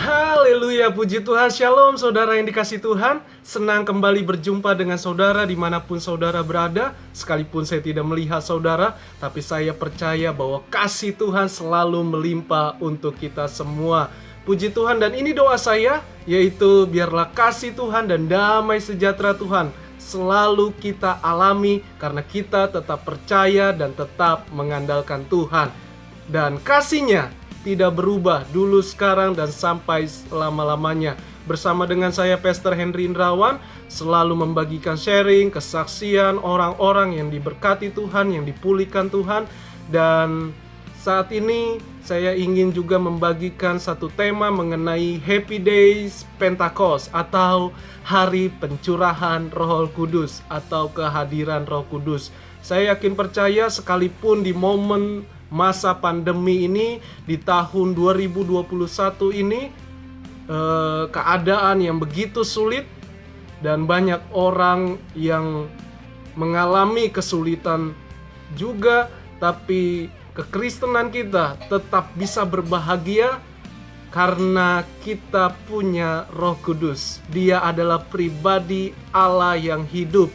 Haleluya, puji Tuhan, shalom saudara yang dikasih Tuhan. Senang kembali berjumpa dengan saudara dimanapun saudara berada. Sekalipun saya tidak melihat saudara, tapi saya percaya bahwa kasih Tuhan selalu melimpah untuk kita semua. Puji Tuhan, dan ini doa saya, yaitu biarlah kasih Tuhan dan damai sejahtera Tuhan selalu kita alami, karena kita tetap percaya dan tetap mengandalkan Tuhan. Dan kasih-Nya tidak berubah dulu, sekarang, dan sampai selama-lamanya. Bersama dengan saya, Pastor Henry Indrawan, selalu membagikan sharing, kesaksian orang-orang yang diberkati Tuhan, yang dipulihkan Tuhan. Dan saat ini saya ingin juga membagikan satu tema mengenai Happy Days Pentecost, atau Hari Pencurahan Roh Kudus, atau kehadiran Roh Kudus. Saya yakin percaya sekalipun di momen masa pandemi ini, di tahun 2021 ini, keadaan yang begitu sulit dan banyak orang yang mengalami kesulitan juga, tapi kekristenan kita tetap bisa berbahagia karena kita punya Roh Kudus. Dia adalah pribadi Allah yang hidup,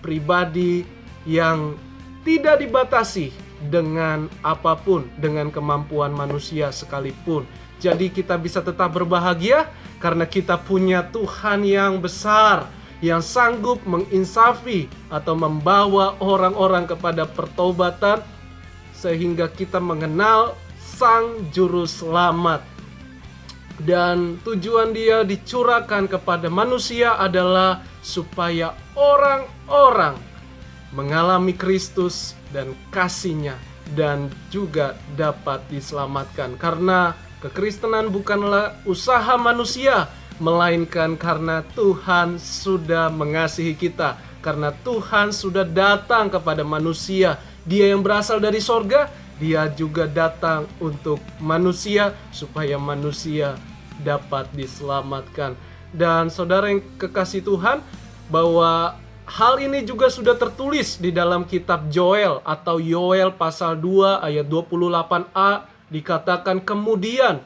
pribadi yang tidak dibatasi dengan apapun, dengan kemampuan manusia sekalipun. Jadi kita bisa tetap berbahagia karena kita punya Tuhan yang besar, yang sanggup menginsafi atau membawa orang-orang kepada pertobatan, sehingga kita mengenal Sang Juru Selamat. Dan tujuan Dia dicurahkan kepada manusia adalah supaya orang-orang mengalami Kristus dan kasih-Nya, dan juga dapat diselamatkan. Karena kekristenan bukanlah usaha manusia, melainkan karena Tuhan sudah mengasihi kita. Karena Tuhan sudah datang kepada manusia. Dia yang berasal dari sorga, Dia juga datang untuk manusia, supaya manusia dapat diselamatkan. Dan saudara yang kekasih Tuhan, bahwa hal ini juga sudah tertulis di dalam kitab Joel atau Yoel pasal 2 ayat 28a, dikatakan kemudian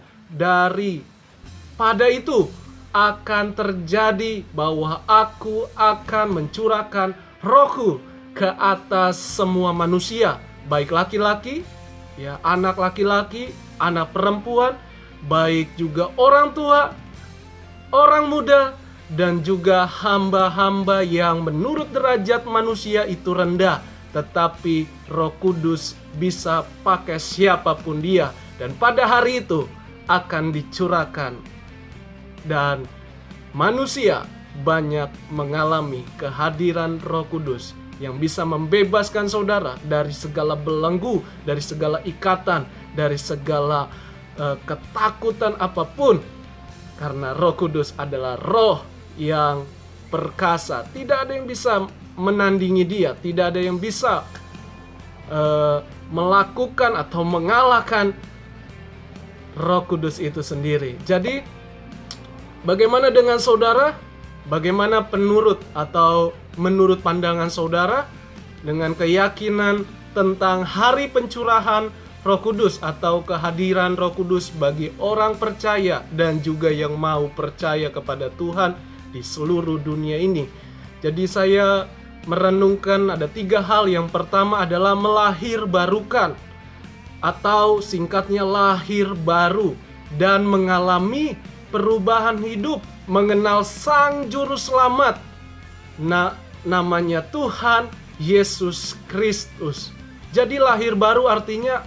pada itu akan terjadi bahwa aku akan mencurahkan rohku ke atas semua manusia, baik laki-laki, ya, anak laki-laki, anak perempuan, baik juga orang tua, orang muda, dan juga hamba-hamba yang menurut derajat manusia itu rendah. Tetapi Roh Kudus bisa pakai siapapun dia. Dan pada hari itu akan dicurahkan. Dan manusia banyak mengalami kehadiran Roh Kudus yang bisa membebaskan saudara dari segala belenggu, dari segala ikatan, dari segala ketakutan apapun. Karena Roh Kudus adalah Roh yang perkasa. Tidak ada yang bisa menandingi Dia. Tidak ada yang bisa melakukan atau mengalahkan Roh Kudus itu sendiri. Jadi bagaimana dengan saudara? Bagaimana menurut pandangan saudara dengan keyakinan tentang hari pencurahan Roh Kudus atau kehadiran Roh Kudus bagi orang percaya dan juga yang mau percaya kepada Tuhan di seluruh dunia ini? Jadi saya merenungkan ada 3 hal. Yang pertama adalah melahirbarukan, atau singkatnya lahir baru, dan mengalami perubahan hidup, mengenal Sang Juru Selamat, namanya Tuhan Yesus Kristus. Jadi lahir baru artinya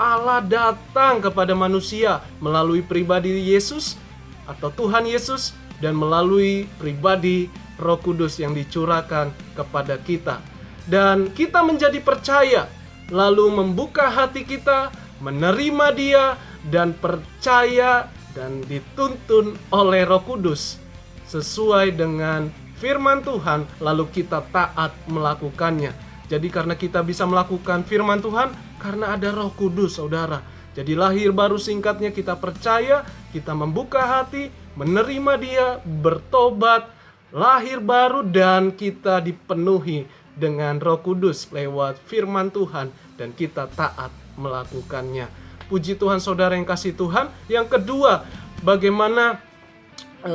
Allah datang kepada manusia melalui pribadi Yesus atau Tuhan Yesus, dan melalui pribadi Roh Kudus yang dicurahkan kepada kita. Dan kita menjadi percaya, lalu membuka hati kita, menerima Dia, dan percaya dan dituntun oleh Roh Kudus sesuai dengan firman Tuhan, lalu kita taat melakukannya. Jadi karena kita bisa melakukan firman Tuhan, karena ada Roh Kudus, saudara. Jadi lahir baru singkatnya kita percaya, kita membuka hati, menerima Dia, bertobat, lahir baru, dan kita dipenuhi dengan Roh Kudus lewat firman Tuhan, dan kita taat melakukannya. Puji Tuhan saudara yang kasih Tuhan. Yang kedua, bagaimana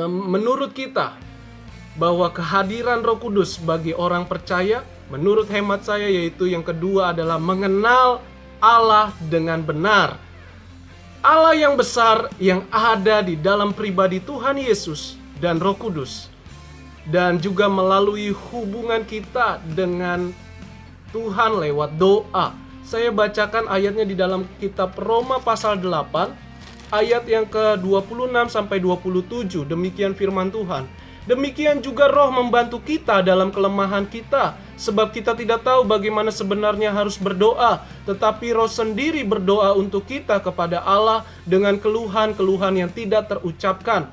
menurut kita bahwa kehadiran Roh Kudus bagi orang percaya, menurut hemat saya, yaitu yang kedua adalah mengenal Allah dengan benar. Allah yang besar yang ada di dalam pribadi Tuhan Yesus dan Roh Kudus, dan juga melalui hubungan kita dengan Tuhan lewat doa. Saya bacakan ayatnya di dalam kitab Roma pasal 8 ayat yang ke-26 sampai 27. Demikian firman Tuhan. Demikian juga Roh membantu kita dalam kelemahan kita, sebab kita tidak tahu bagaimana sebenarnya harus berdoa, tetapi Roh sendiri berdoa untuk kita kepada Allah dengan keluhan-keluhan yang tidak terucapkan.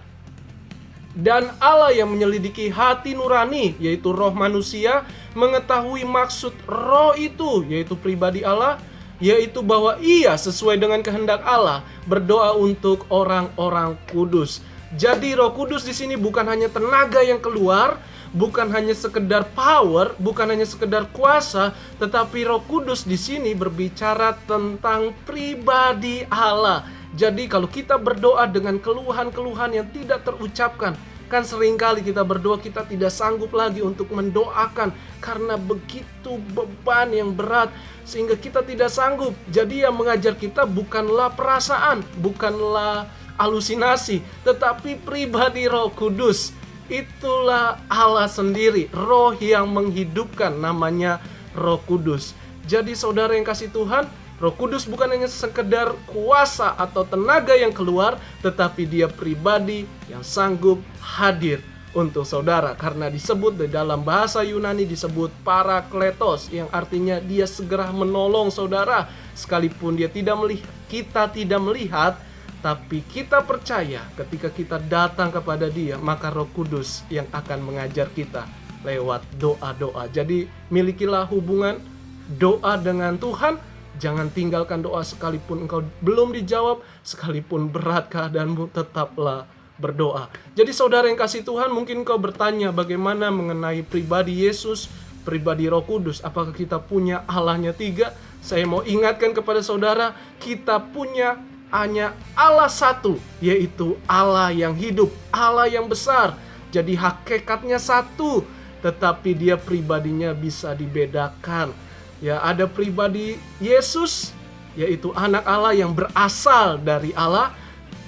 Dan Allah yang menyelidiki hati nurani, yaitu roh manusia, mengetahui maksud roh itu, yaitu pribadi Allah, yaitu bahwa ia sesuai dengan kehendak Allah berdoa untuk orang-orang kudus. Jadi Roh Kudus di sini bukan hanya tenaga yang keluar, bukan hanya sekedar power, bukan hanya sekedar kuasa, tetapi Roh Kudus di sini berbicara tentang pribadi Allah. Jadi kalau kita berdoa dengan keluhan-keluhan yang tidak terucapkan, kan seringkali kita berdoa kita tidak sanggup lagi untuk mendoakan karena begitu beban yang berat sehingga kita tidak sanggup. Jadi yang mengajar kita bukanlah perasaan, bukanlah halusinasi, tetapi pribadi Roh Kudus. Itulah Allah sendiri, roh yang menghidupkan, namanya Roh Kudus. Jadi saudara yang kasih Tuhan, Roh Kudus bukan hanya sekedar kuasa atau tenaga yang keluar, tetapi dia pribadi yang sanggup hadir untuk saudara. Karena disebut di dalam bahasa Yunani disebut parakletos, yang artinya dia segera menolong saudara. Sekalipun dia tidak melihat, kita tidak melihat, tapi kita percaya ketika kita datang kepada dia, maka Roh Kudus yang akan mengajar kita lewat doa-doa. Jadi milikilah hubungan doa dengan Tuhan. Jangan tinggalkan doa sekalipun engkau belum dijawab, sekalipun berat keadaanmu, tetaplah berdoa. Jadi saudara yang kasih Tuhan, mungkin engkau bertanya bagaimana mengenai pribadi Yesus, pribadi Roh Kudus. Apakah kita punya Allahnya tiga? Saya mau ingatkan kepada saudara, kita punya hanya Allah satu, yaitu Allah yang hidup, Allah yang besar. Jadi hakikatnya satu, tetapi dia pribadinya bisa dibedakan. Ya, ada pribadi Yesus, yaitu anak Allah yang berasal dari Allah.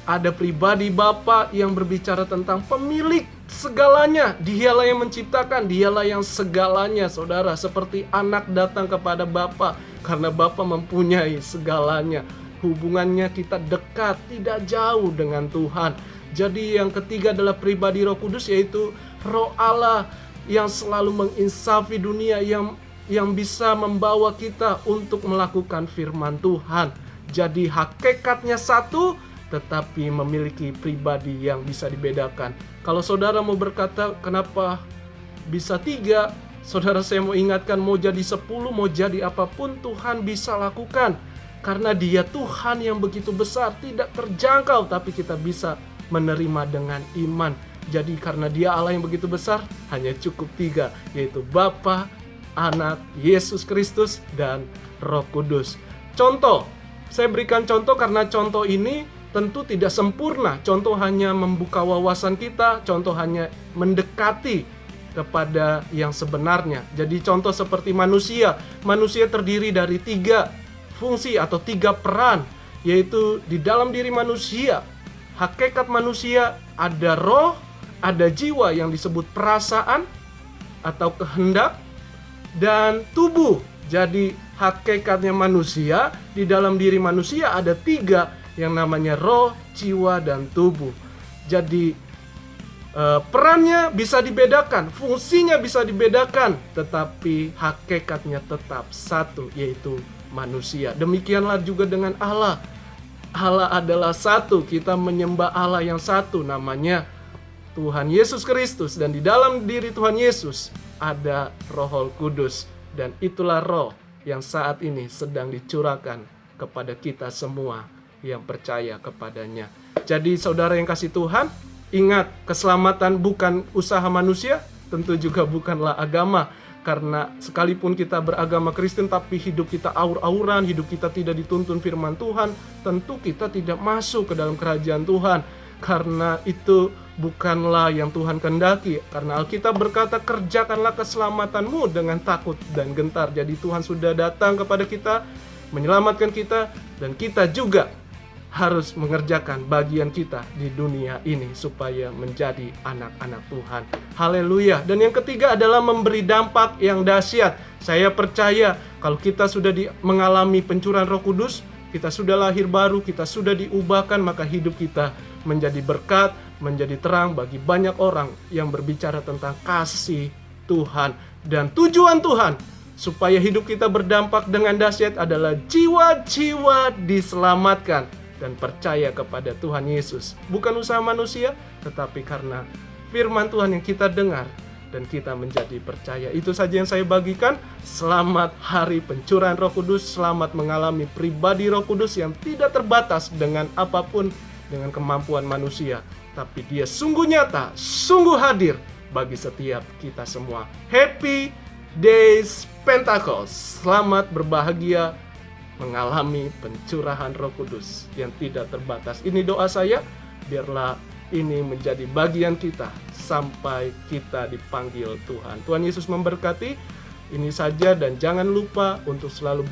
Ada pribadi Bapa yang berbicara tentang pemilik segalanya. Dialah yang menciptakan, dialah yang segalanya, saudara. Seperti anak datang kepada Bapa karena Bapa mempunyai segalanya. Hubungannya kita dekat, tidak jauh dengan Tuhan. Jadi yang ketiga adalah pribadi Roh Kudus, yaitu Roh Allah yang selalu menginsafi dunia, yang bisa membawa kita untuk melakukan firman Tuhan. Jadi hakikatnya satu, tetapi memiliki pribadi yang bisa dibedakan. Kalau saudara mau berkata kenapa bisa tiga, saudara, saya mau ingatkan, mau jadi 10, mau jadi apapun Tuhan bisa lakukan. Karena dia Tuhan yang begitu besar, tidak terjangkau, tapi kita bisa menerima dengan iman. Jadi karena dia Allah yang begitu besar, hanya cukup tiga, yaitu Bapa, Anak, Yesus Kristus, dan Roh Kudus. Contoh, saya berikan contoh karena contoh ini tentu tidak sempurna. Contoh hanya membuka wawasan kita, contoh hanya mendekati kepada yang sebenarnya. Jadi contoh seperti manusia. Manusia terdiri dari 3 fungsi atau 3 peran, yaitu di dalam diri manusia. Hakikat manusia ada roh, ada jiwa yang disebut perasaan atau kehendak, dan tubuh. Jadi hakikatnya manusia, di dalam diri manusia ada 3 yang namanya roh, jiwa, dan tubuh. Jadi perannya bisa dibedakan, fungsinya bisa dibedakan, tetapi hakikatnya tetap satu, yaitu manusia. Demikianlah juga dengan Allah. Allah adalah satu, kita menyembah Allah yang satu, namanya Tuhan Yesus Kristus. Dan di dalam diri Tuhan Yesus ada Roh Kudus. Dan itulah roh yang saat ini sedang dicurahkan kepada kita semua yang percaya kepadanya. Jadi saudara yang kasih Tuhan, ingat, keselamatan bukan usaha manusia, tentu juga bukanlah agama. Karena sekalipun kita beragama Kristen tapi hidup kita aur-auran, hidup kita tidak dituntun firman Tuhan, tentu kita tidak masuk ke dalam kerajaan Tuhan. karena itu bukanlah yang Tuhan kehendaki. Karena Alkitab berkata, kerjakanlah keselamatanmu dengan takut dan gentar. Jadi Tuhan sudah datang kepada kita, menyelamatkan kita, dan kita juga harus mengerjakan bagian kita di dunia ini supaya menjadi anak-anak Tuhan. Haleluya. Dan yang ketiga adalah memberi dampak yang dahsyat. Saya percaya kalau kita sudah mengalami pencurahan Roh Kudus, kita sudah lahir baru, kita sudah diubahkan, maka hidup kita menjadi berkat, menjadi terang bagi banyak orang yang berbicara tentang kasih Tuhan. Dan tujuan Tuhan supaya hidup kita berdampak dengan dahsyat adalah jiwa-jiwa diselamatkan dan percaya kepada Tuhan Yesus. Bukan usaha manusia, tetapi karena firman Tuhan yang kita dengar dan kita menjadi percaya. Itu saja yang saya bagikan. Selamat hari pencurahan Roh Kudus. Selamat mengalami pribadi Roh Kudus yang tidak terbatas dengan apapun, dengan kemampuan manusia. Tapi dia sungguh nyata, sungguh hadir bagi setiap kita semua. Happy Days Pentecost. Selamat berbahagia mengalami pencurahan Roh Kudus yang tidak terbatas. Ini doa saya, biarlah ini menjadi bagian kita sampai kita dipanggil Tuhan. Tuhan Yesus memberkati. Ini saja, dan jangan lupa untuk selalu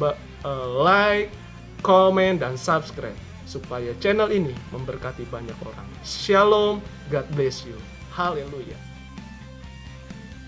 like, komen, dan subscribe supaya channel ini memberkati banyak orang. Shalom, God bless you. Haleluya.